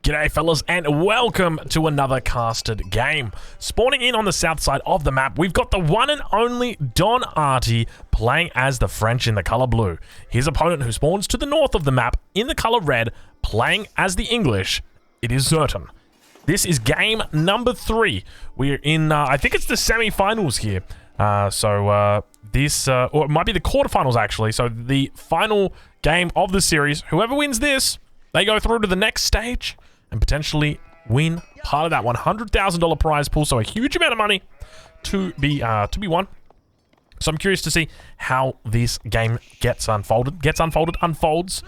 G'day fellas, and welcome to another casted game. Spawning in on the south side of the map, we've got the one and only Don Arty playing as the French in the color blue. His opponent, who spawns to the north of the map in the color red, playing as the English, it is Zerton. This is game number 3. We're in, I think it's the semi-finals here. Or it might be the quarterfinals actually. So the final game of the series, whoever wins this, they go through to the next stage and potentially win part of that $100,000 prize pool. So a huge amount of money to be won. So I'm curious to see how this game unfolds.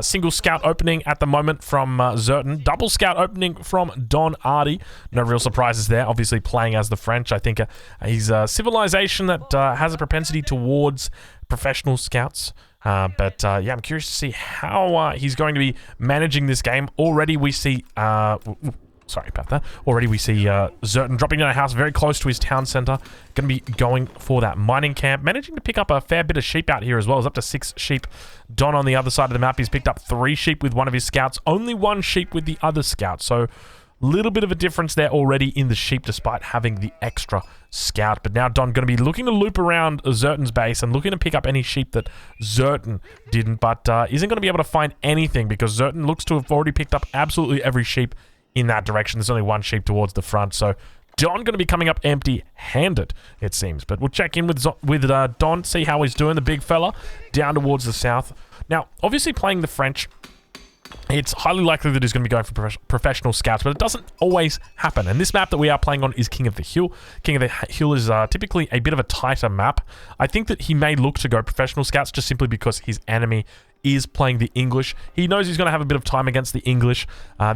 Single scout opening at the moment from Zerton. Double scout opening from Don Arty. No real surprises there. Obviously playing as the French. I think he's a civilization that has a propensity towards professional scouts. Yeah, I'm curious to see how he's going to be managing this game. Already we see... sorry about that. Already we see Zerton dropping down a house very close to his town center. Going to be going for that mining camp. Managing to pick up a fair bit of sheep out here as well. It's up to 6 sheep. Don on the other side of the map, he's picked up 3 sheep with one of his scouts. Only 1 sheep with the other scout. So... little bit of a difference there already in the sheep despite having the extra scout. But now Don going to be looking to loop around Zerton's base and looking to pick up any sheep that Zerton didn't, but isn't going to be able to find anything because Zerton looks to have already picked up absolutely every sheep in that direction. There's only 1 sheep towards the front, so Don going to be coming up empty-handed, it seems. But we'll check in with Don, see how he's doing, the big fella, down towards the south. Now, obviously playing the French, it's highly likely that he's going to be going for professional scouts, but it doesn't always happen. And this map that we are playing on is King of the Hill. King of the Hill is typically a bit of a tighter map. I think that he may look to go professional scouts just simply because his enemy is playing the English. He knows he's going to have a bit of time against the English.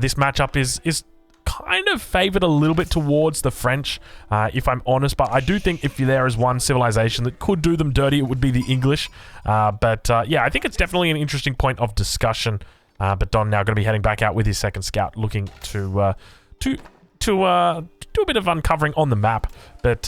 This matchup is kind of favored a little bit towards the French, if I'm honest, but I do think if there is one civilization that could do them dirty, it would be the English. Yeah, I think it's definitely an interesting point of discussion. But Don now going to be heading back out with his second scout, looking to do a bit of uncovering on the map. But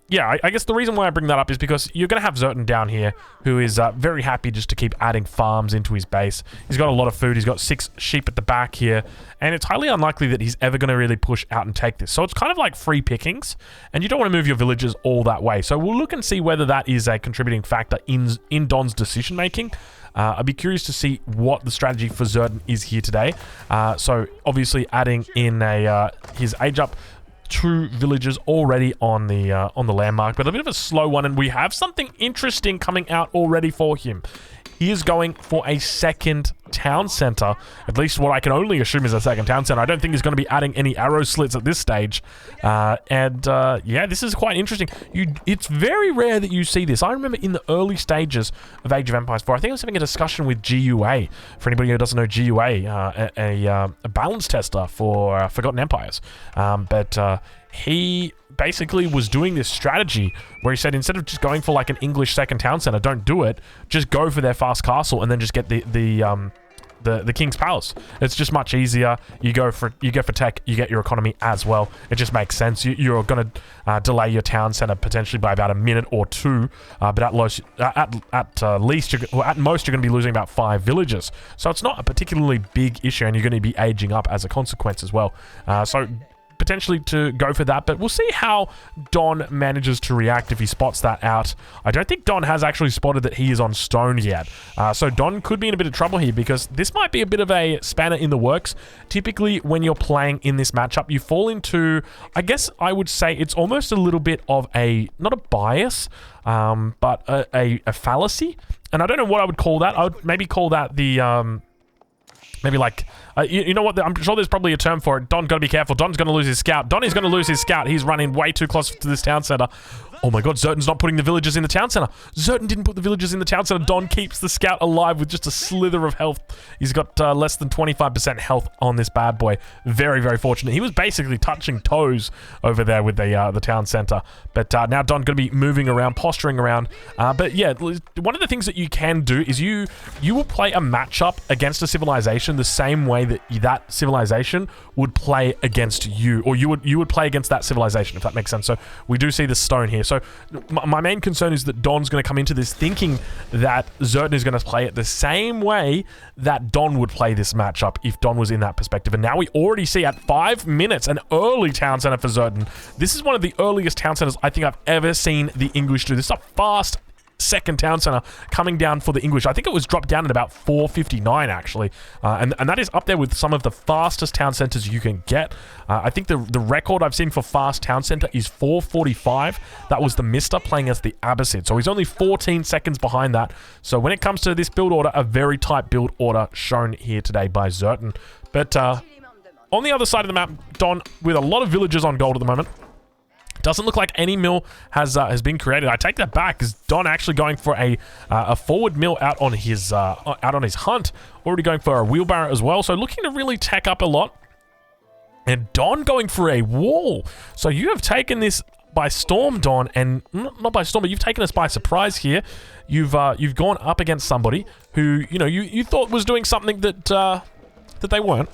yeah, I guess the reason why I bring that up is because you're going to have Zerton down here, who is very happy just to keep adding farms into his base. He's got a lot of food. He's got 6 sheep at the back here, and it's highly unlikely that he's ever going to really push out and take this. So it's kind of like free pickings, and you don't want to move your villagers all that way. So we'll look and see whether that is a contributing factor in Don's decision making. I'd be curious to see what the strategy for Zerton is here today. So obviously adding in his age up 2 villagers already on the landmark, but a bit of a slow one, and we have something interesting coming out already for him. He is going for a second town center, at least what I can only assume is a second town center. I don't think he's going to be adding any arrow slits at this stage. Yeah, this is quite interesting. It's very rare that you see this. I remember in the early stages of Age of Empires 4, I think I was having a discussion with GUA. For anybody who doesn't know GUA, a balance tester for Forgotten Empires. He basically was doing this strategy where he said instead of just going for like an English second town center, don't do it. Just go for their fast castle and then just get the King's Palace. It's just much easier. You go for tech, you get your economy as well. It just makes sense. You're going to delay your town center potentially by about a minute or 2, but at most you're going to be losing about 5 villages. So it's not a particularly big issue, and you're going to be aging up as a consequence as well. So potentially to go for that, but we'll see how Don manages to react if he spots that out. I don't think Don has actually spotted that he is on stone yet. So Don could be in a bit of trouble here because this might be a bit of a spanner in the works. Typically, when you're playing in this matchup, you fall into, I guess I would say it's almost a little bit of not a bias, but a fallacy. And I don't know what I would call that. I would maybe call that the... maybe like, you know what, I'm sure there's probably a term for it. Don, got to be careful. Don's going to lose his scout. Don is going to lose his scout. He's running way too close to this town center. Oh my god, Zerton's not putting the villagers in the town center. Zerton didn't put the villagers in the town center. Don keeps the scout alive with just a slither of health. He's got less than 25% health on this bad boy. Very, very fortunate. He was basically touching toes over there with the town center. But now Don going to be moving around, posturing around. But yeah, one of the things that you can do is you will play a matchup against a civilization civilization the same way that that civilization would play against you, or you would play against that civilization, if that makes sense. So we do see the stone here. So my main concern is that Don's going to come into this thinking that Zertan is going to play it the same way that Don would play this matchup if Don was in that perspective. And now we already see at 5 minutes an early town center for Zertan. This is one of the earliest town centers I think I've ever seen the English do. This is a fast second town center coming down for the English. I think it was dropped down at about 4:59 actually, and that is up there with some of the fastest town centers you can get. I think the record I've seen for fast town center is 4:45. That was the Mister playing as the Abbasid, so he's only 14 seconds behind that. So when it comes to this build order, a very tight build order shown here today by Zertan. But on the other side of the map, Don with a lot of villagers on gold at the moment. Doesn't look like any mill has been created. I take that back, because Don actually going for a forward mill out on his hunt. Already going for a wheelbarrow as well. So looking to really tech up a lot. And Don going for a wall. So you have taken this by storm, Don, and not by storm, but you've taken us by surprise here. You've gone up against somebody who you thought was doing something that that they weren't.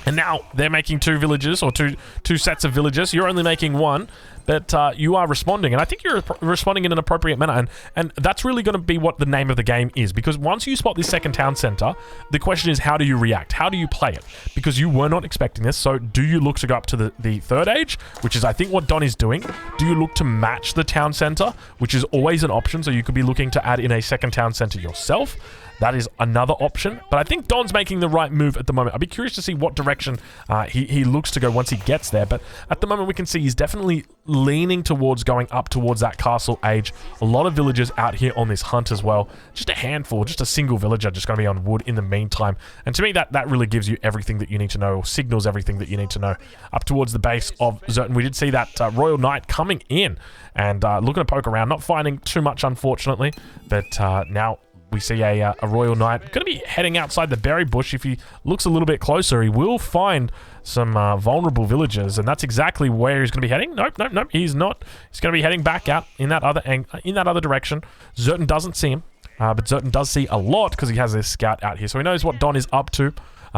And now they're making 2 villages, or two sets of villages. You're only making 1, but you are responding. And I think you're responding in an appropriate manner. And that's really going to be what the name of the game is. Because once you spot this second town center, the question is, how do you react? How do you play it? Because you were not expecting this. So do you look to go up to the third age, which is I think what Don is doing? Do you look to match the town center, which is always an option? So you could be looking to add in a second town center yourself. That is another option, but I think Don's making the right move at the moment. I'd be curious to see what direction he looks to go once he gets there, but at the moment we can see he's definitely leaning towards going up towards that castle age. A lot of villagers out here on this hunt as well. Just a handful, just a single villager just going to be on wood in the meantime, and to me that really gives you everything that you need to know, or signals everything that you need to know. Up towards the base of Zertan, we did see that Royal Knight coming in and looking to poke around, not finding too much unfortunately, but now we see a Royal Knight going to be heading outside the berry bush. If he looks a little bit closer, he will find some vulnerable villagers, and that's exactly where he's going to be heading. Nope, he's not. He's going to be heading back out in that other direction. Zertan doesn't see him, but Zertan does see a lot because he has this scout out here, so he knows what Don is up to.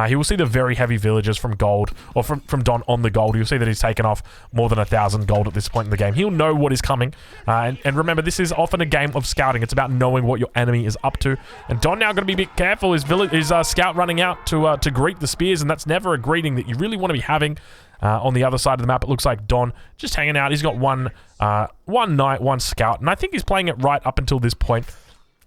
He will see the very heavy villagers from gold, or from Don on the gold. You'll see that he's taken off more than 1,000 gold at this point in the game. He'll know what is coming. And remember, this is often a game of scouting. It's about knowing what your enemy is up to. And Don now going to be a bit careful. His scout running out to greet the spears, and that's never a greeting that you really want to be having. On the other side of the map, it looks like Don just hanging out. He's got one knight, 1 scout, and I think he's playing it right up until this point.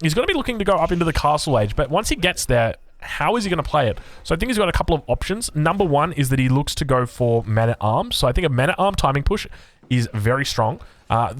He's going to be looking to go up into the castle age, but once he gets there, how is he going to play it? So I think he's got a couple of options. Number 1 is that he looks to go for men-at-arms. So I think a men-at-arm timing push is very strong.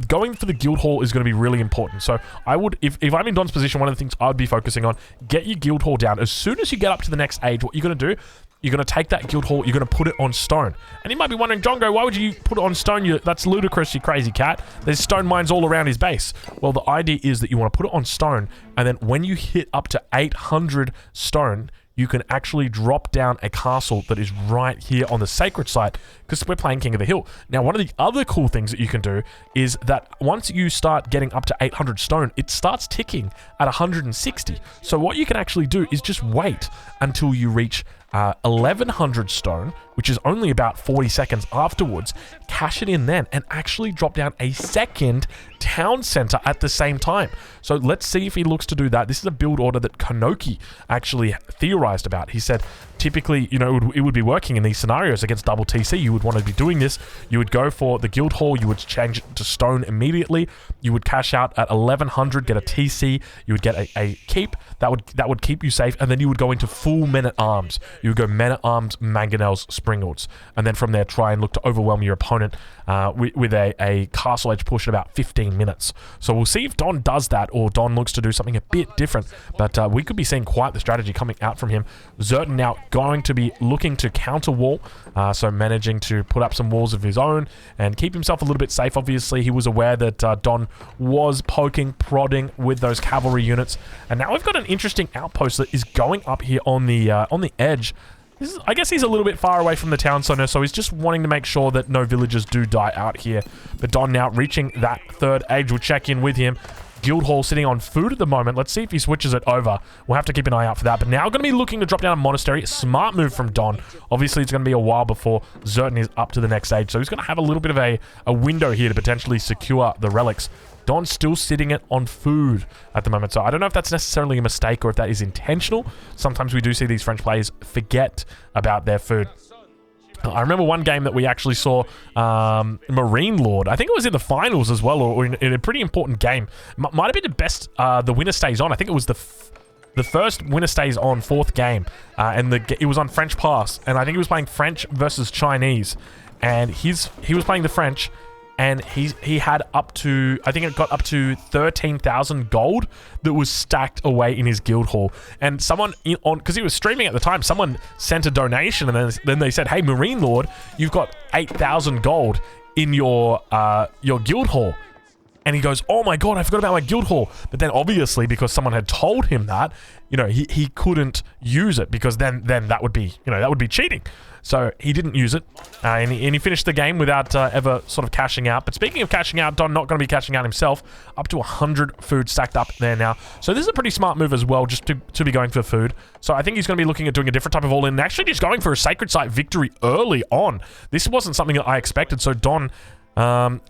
Going for the guild hall is going to be really important. So I would, if I'm in Don's position, one of the things I would be focusing on, get your guild hall down. As soon as you get up to the next age, what you're going to do, you're going to take that guild hall, you're going to put it on stone. And you might be wondering, Jongo, why would you put it on stone? That's ludicrous, you crazy cat. There's stone mines all around his base. Well, the idea is that you want to put it on stone, and then when you hit up to 800 stone, you can actually drop down a castle that is right here on the sacred site, because we're playing King of the Hill. Now, one of the other cool things that you can do is that once you start getting up to 800 stone, it starts ticking at 160. So what you can actually do is just wait until you reach 1100 stone, which is only about 40 seconds afterwards, cash it in then, and actually drop down a second town center at the same time. So let's see if he looks to do that. This is a build order that Konoki actually theorized about. He said, typically, it would be working in these scenarios against double TC. You would want to be doing this. You would go for the guild hall. You would change it to stone immediately. You would cash out at 1100, get a TC. You would get a keep. That would keep you safe. And then you would go into full men-at-arms. You would go men-at-arms, mangonels, springalds. And then from there, try and look to overwhelm your opponent with a castle edge push in about 15 minutes. So we'll see if Don does that, or Don looks to do something a bit different. But we could be seeing quite the strategy coming out from him. Zertan now going to be looking to counter wall, so managing to put up some walls of his own and keep himself a little bit safe. Obviously, he was aware that Don was poking, prodding with those cavalry units, and now we've got an interesting outpost that is going up here on the edge. I guess he's a little bit far away from the town center, so he's just wanting to make sure that no villagers do die out here. But Don now reaching that third age. We'll check in with him. Guildhall sitting on food at the moment. Let's see if he switches it over. We'll have to keep an eye out for that. But now going to be looking to drop down a Monastery. Smart move from Don. Obviously, it's going to be a while before Zertan is up to the next stage. So he's going to have a little bit of a window here to potentially secure the relics. Don's still sitting it on food at the moment. So I don't know if that's necessarily a mistake or if that is intentional. Sometimes we do see these French players forget about their food. I remember one game that we actually saw Marine Lord. I think it was in the finals as well, or in a pretty important game. Might have been the best, the winner stays on. I think it was the first winner stays on fourth game. And it was on French Pass. And I think he was playing French versus Chinese. And he was playing the French. And he had up to, I think it got up to 13,000 gold that was stacked away in his guild hall. And someone, because he was streaming at the time, someone sent a donation and then they said, hey, Marine Lord, you've got 8,000 gold in your guild hall. And he goes, oh my god, I forgot about my guild hall. But then obviously, because someone had told him that, he couldn't use it, because then that would be, that would be cheating. So he didn't use it, and he finished the game without ever sort of cashing out. But speaking of cashing out, Don not going to be cashing out himself. Up to 100 food stacked up there now. So this is a pretty smart move as well, just to be going for food. So I think he's going to be looking at doing a different type of all-in, and actually just going for a Sacred Site victory early on. This wasn't something that I expected. So Don,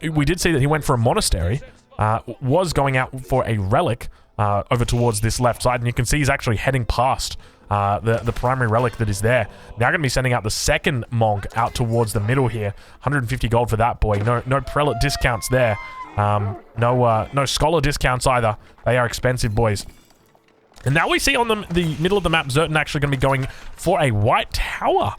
we did see that he went for a Monastery, was going out for a Relic over towards this left side, and you can see he's actually heading past the primary relic that is there. Now going to be sending out the second Monk out towards the middle here. 150 gold for that boy. No prelate discounts there. No scholar discounts either. They are expensive, boys. And now we see on the middle of the map, Zertan actually going to be going for a white tower.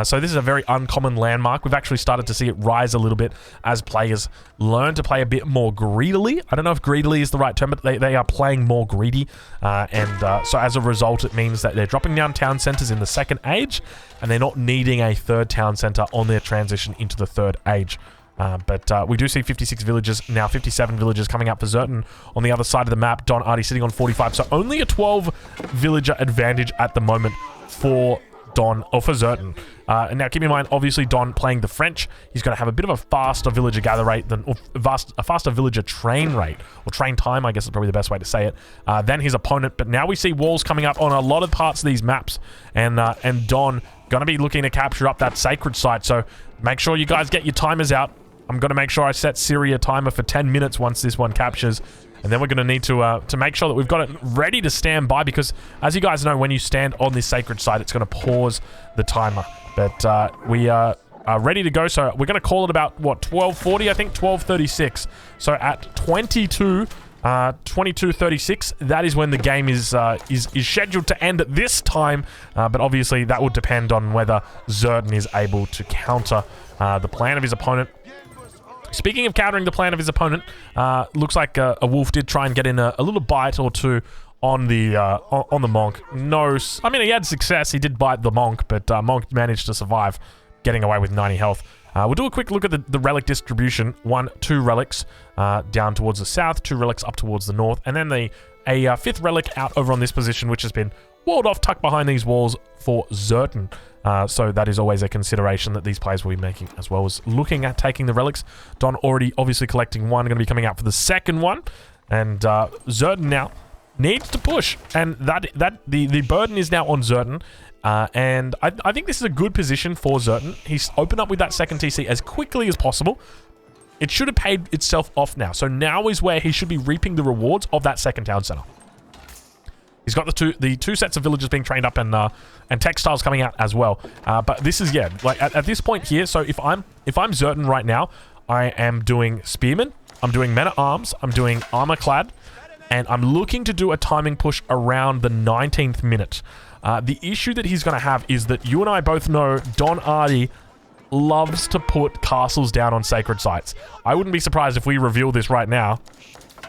So this is a very uncommon landmark. We've actually started to see it rise a little bit as players learn to play a bit more greedily. I don't know if greedily is the right term, but they are playing more greedy. So as a result, it means that they're dropping down town centers in the second age, and they're not needing a third town center on their transition into the third age. But we do see 56 villages, now 57 villages coming up for Zertan on the other side of the map. Don Artie sitting on 45, so only a 12 villager advantage at the moment for Don, or for Zertan. And now keep in mind, obviously Don playing the French, he's going to have a bit of a faster villager gather rate than, a faster villager train rate, or train time, I guess is probably the best way to say it, than his opponent. But now we see walls coming up on a lot of parts of these maps, and Don going to be looking to capture up that Sacred Site. So make sure you guys get your timers out. I'm going to make sure I set Siri a timer for 10 minutes once this one captures. And then we're going to need to make sure that we've got it ready to stand by, because as you guys know, when you stand on this Sacred Site, it's going to pause the timer. But we are ready to go. So we're going to call it about, what, 12:40, I think, 12:36. So at 22:36, that is when the game is scheduled to end at this time. But obviously, that would depend on whether Zertan is able to counter the plan of his opponent. Speaking of countering the plan of his opponent, looks like a wolf did try and get in a little bite or two on the Monk. I mean, he had success. He did bite the Monk, but Monk managed to survive, getting away with 90 health. We'll do a quick look at the relic distribution. 2 relics down towards the south, 2 relics up towards the north, and then a 5th relic out over on this position, which has been walled off, tucked behind these walls for Zertan. So that is always a consideration that these players will be making, as well as looking at taking the relics. Don already obviously collecting one, going to be coming out for the second one. And Zertan now needs to push. And the burden is now on Zertan. And I think this is a good position for Zertan. He's opened up with that second TC as quickly as possible. It should have paid itself off now. So now is where he should be reaping the rewards of that second town center. He's got the two sets of villagers being trained up, and textiles coming out as well. But this is, yeah, like at this point here. So if I'm Zertan right now, I am doing spearmen, I'm doing men-at-arms, I'm doing armor-clad, and I'm looking to do a timing push around the 19th minute. The issue that he's going to have is that you and I both know Don Artie loves to put castles down on sacred sites. I wouldn't be surprised if we reveal this right now.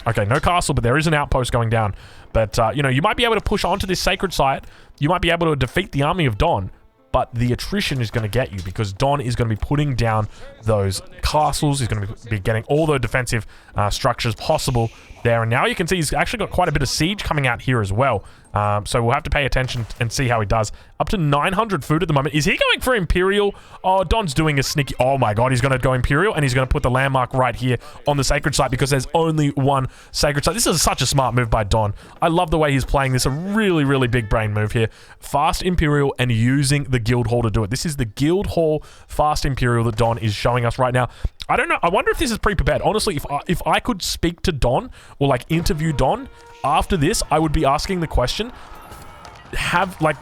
Okay, no castle, but there is an outpost going down. But, you might be able to push onto this sacred site. You might be able to defeat the army of Don. But the attrition is going to get you, because Don is going to be putting down those castles. He's going to be getting all the defensive structures possible there. And now you can see he's actually got quite a bit of siege coming out here as well. So we'll have to pay attention and see how he does. Up to 900 food at the moment. Is he going for Imperial? Oh, Don's doing a sneaky... Oh my god, he's going to go Imperial, and he's going to put the landmark right here on the Sacred Site because there's only one Sacred Site. This is such a smart move by Don. I love the way he's playing this. A really, really big brain move here. Fast Imperial and using the Guild Hall to do it. This is the Guild Hall Fast Imperial that Don is showing us right now. I don't know. I wonder if this is pre-prepared. Honestly, if I could speak to Don or like interview Don after this, I would be asking the question,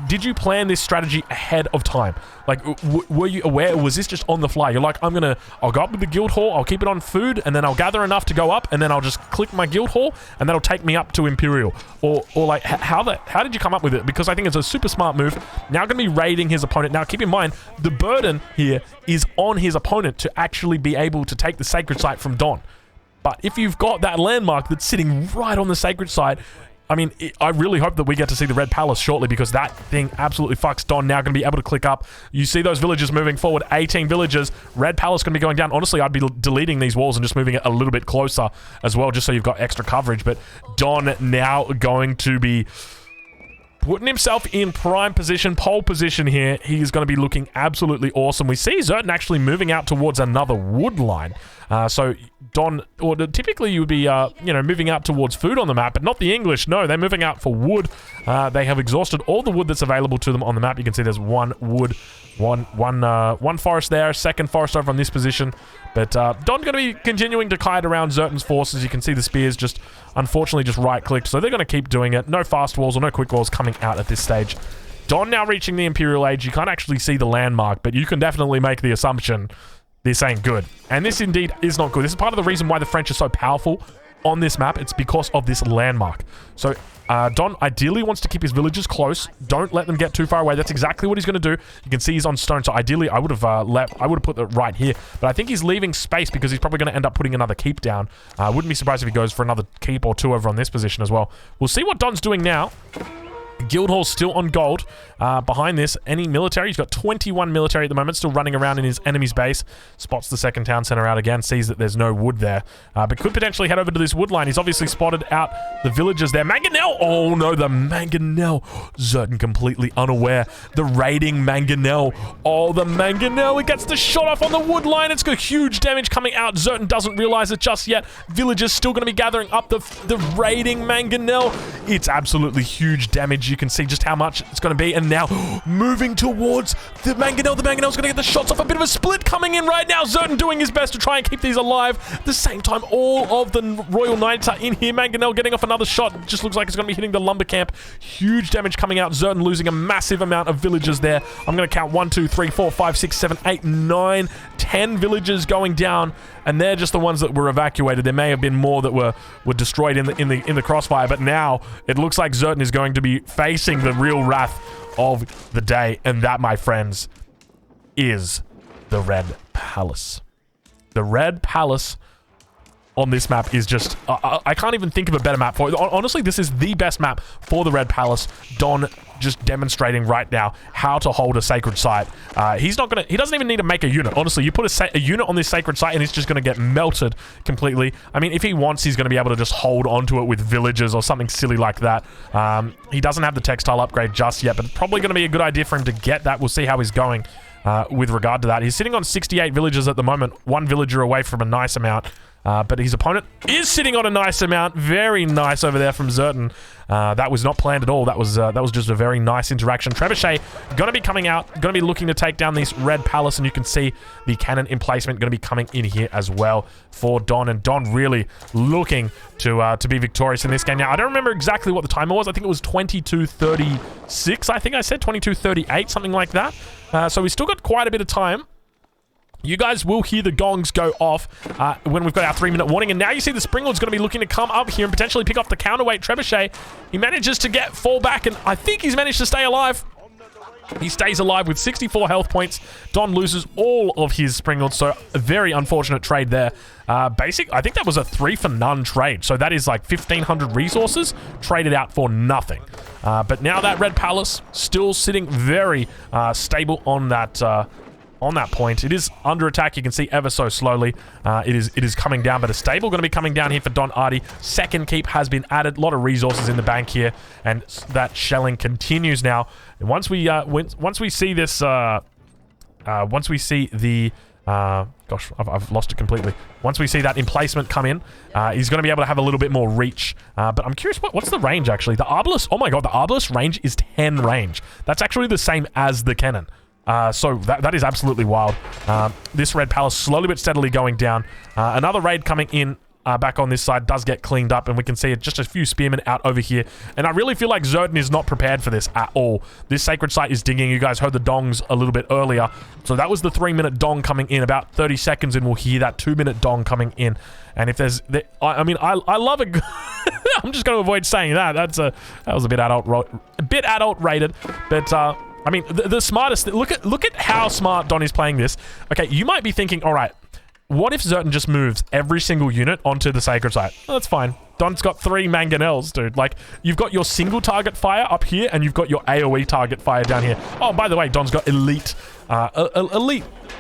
did you plan this strategy ahead of time? Like, were you aware, or was this just on the fly? You're like, I'll go up with the Guild Hall, I'll keep it on food, and then I'll gather enough to go up, and then I'll just click my Guild Hall, and that'll take me up to Imperial. Or like, how did you come up with it? Because I think it's a super smart move. Now going to be raiding his opponent. Now, keep in mind, the burden here is on his opponent to actually be able to take the Sacred Site from Don. But if you've got that landmark that's sitting right on the Sacred Site, I mean, I really hope that we get to see the Red Palace shortly because that thing absolutely fucks Don. Now going to be able to click up. You see those villagers moving forward. 18 villagers. Red Palace going to be going down. Honestly, I'd be deleting these walls and just moving it a little bit closer as well, just so you've got extra coverage. But Don now going to be putting himself in prime position, pole position here. He's going to be looking absolutely awesome. We see Zertan actually moving out towards another wood line. So Don, or typically you would be, moving out towards food on the map, but not the English. No, they're moving out for wood. They have exhausted all the wood that's available to them on the map. You can see there's one wood, one forest there, second forest over on this position. But Don's going to be continuing to kite around Zertan's forces. You can see the spears just, unfortunately, just right-clicked. So they're going to keep doing it. No fast walls or no quick walls coming out at this stage. Don now reaching the Imperial Age. You can't actually see the landmark, but you can definitely make the assumption this ain't good. And this indeed is not good. This is part of the reason why the French are so powerful on this map. It's because of this landmark. So Don ideally wants to keep his villagers close. Don't let them get too far away. That's exactly what he's going to do. You can see he's on stone. So ideally, I would have put it right here. But I think he's leaving space because he's probably going to end up putting another keep down. I wouldn't be surprised if he goes for another keep or two over on this position as well. We'll see what Don's doing now. Guildhall's still on gold. Behind this, any military? He's got 21 military at the moment, still running around in his enemy's base. Spots the second town center out again, sees that there's no wood there, but could potentially head over to this wood line. He's obviously spotted out the villagers there. Mangonel! Oh no, the Mangonel. Zertan completely unaware. The raiding Mangonel. Oh, the Mangonel. It gets the shot off on the wood line. It's got huge damage coming out. Zertan doesn't realize it just yet. Villagers still going to be gathering up the raiding Mangonel. It's absolutely huge damage. You can see just how much it's going to be. And now moving towards the Mangonel. The Mangonel's going to get the shots off. A bit of a split coming in right now. Zertan doing his best to try and keep these alive. At the same time, all of the Royal Knights are in here. Mangonel getting off another shot. It just looks like it's going to be hitting the lumber camp. Huge damage coming out. Zertan losing a massive amount of villagers there. I'm going to count 1, 2, 3, 4, 5, 6, 7, 8, 9, 10 villagers going down. And they're just the ones that were evacuated. There may have been more that were destroyed in the crossfire, but now it looks like Zertan is going to be facing the real wrath of the day, and that, my friends, is the Red Palace. The Red Palace on this map is just... I can't even think of a better map for it. Honestly, this is the best map for the Red Palace. Don just demonstrating right now how to hold a sacred site. He doesn't even need to make a unit. Honestly, you put a unit on this sacred site and it's just going to get melted completely. I mean, if he wants, he's going to be able to just hold onto it with villagers or something silly like that. He doesn't have the textile upgrade just yet, but it's probably going to be a good idea for him to get that. We'll see how he's going with regard to that. He's sitting on 68 villagers at the moment, one villager away from a nice amount. But his opponent is sitting on a nice amount. Very nice over there from Zertan. That was not planned at all. That was just a very nice interaction. Trebuchet going to be coming out, going to be looking to take down this Red Palace, and you can see the cannon emplacement going to be coming in here as well for Don. And Don really looking to be victorious in this game. Now, I don't remember exactly what the timer was. I think it was 22:36. I think I said 22:38, something like that. So we still got quite a bit of time. You guys will hear the gongs go off when we've got our 3-minute warning. And now you see the Springlord's going to be looking to come up here and potentially pick off the counterweight Trebuchet. He manages to fall back, and I think he's managed to stay alive. He stays alive with 64 health points. Don loses all of his Springlords, so a very unfortunate trade there. I think that was a 3-for-none trade. So that is like 1,500 resources traded out for nothing. But now that Red Palace still sitting very stable on that... on that point. It is under attack. You can see ever so slowly. It is coming down, but a stable going to be coming down here for Don Artie. Second keep has been added. A lot of resources in the bank here, and that shelling continues now. And once we see this, once we see the gosh, I've lost it completely. Once we see that emplacement come in, he's going to be able to have a little bit more reach. But I'm curious, what's the range, actually? The Arbalest, oh my god, the Arbalest range is 10 range. That's actually the same as the cannon. So that is absolutely wild. This Red Palace slowly but steadily going down. Another raid coming in. Back on this side does get cleaned up, and we can see just a few spearmen out over here. And I really feel like Zertan is not prepared for this at all. This sacred site is digging. You guys heard the dongs a little bit earlier. So that was the 3-minute dong coming in. About 30 seconds and we'll hear that 2-minute dong coming in. And if there's... I mean, I love it. I'm just going to avoid saying that. That was a bit adult rated. But... I mean, the smartest... Look at how smart Don is playing this. Okay, you might be thinking, all right, what if Zertan just moves every single unit onto the sacred site? Well, that's fine. Don's got 3 mangonels, dude. Like, you've got your single target fire up here, and you've got your AoE target fire down here. Oh, by the way, Don's got elite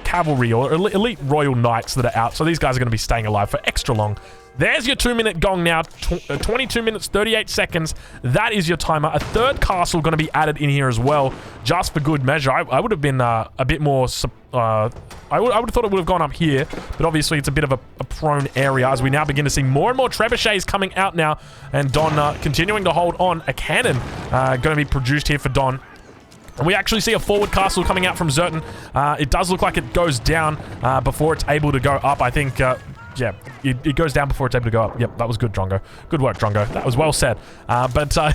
cavalry or elite royal knights that are out. So these guys are going to be staying alive for extra long. There's your 2-minute gong now, 22 minutes, 38 seconds. That is your timer. A third castle going to be added in here as well, just for good measure. I would have been a bit more... I would have thought it would have gone up here, but obviously it's a bit of a prone area as we now begin to see more and more trebuchets coming out now, and Don continuing to hold on. A cannon going to be produced here for Don. And we actually see a forward castle coming out from Zertan. It does look like it goes down before it's able to go up. I think... yeah, it goes down before it's able to go up. Yep, that was good, Drongo. Good work, Drongo. That was well said. But a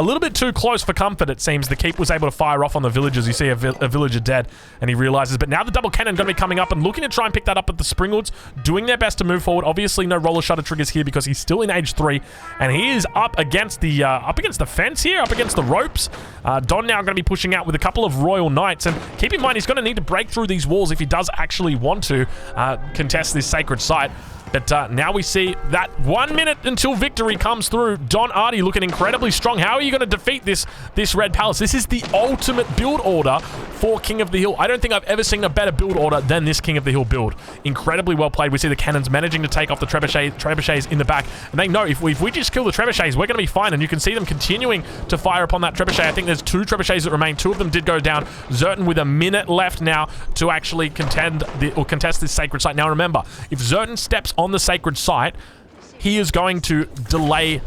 little bit too close for comfort, it seems. The keep was able to fire off on the villagers. You see a villager dead, and he realizes. But now the double cannon going to be coming up and looking to try and pick that up at the Springlords, doing their best to move forward. Obviously, no roller shutter triggers here because he's still in age 3, and he is up against the fence here, up against the ropes. Don now going to be pushing out with a couple of royal knights, and keep in mind he's going to need to break through these walls if he does actually want to contest this sacred site. But now we see that 1 minute until victory comes through. Don Artie looking incredibly strong. How are you going to defeat this Red Palace? This is the ultimate build order for King of the Hill. I don't think I've ever seen a better build order than this King of the Hill build. Incredibly well played. We see the cannons managing to take off the trebuchets in the back. And they know if we just kill the trebuchets, we're going to be fine. And you can see them continuing to fire upon that trebuchet. I think there's 2 trebuchets that remain. 2 of them did go down. Zertan with a minute left now to actually contest this sacred site. Now remember, if Zertan steps on the sacred site, he is going to delay.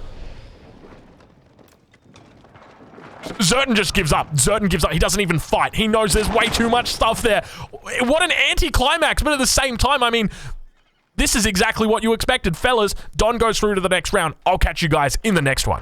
Zertan just gives up. Zertan gives up. He doesn't even fight. He knows there's way too much stuff there. What an anti-climax, but at the same time, I mean, this is exactly what you expected. Fellas, Don goes through to the next round. I'll catch you guys in the next one.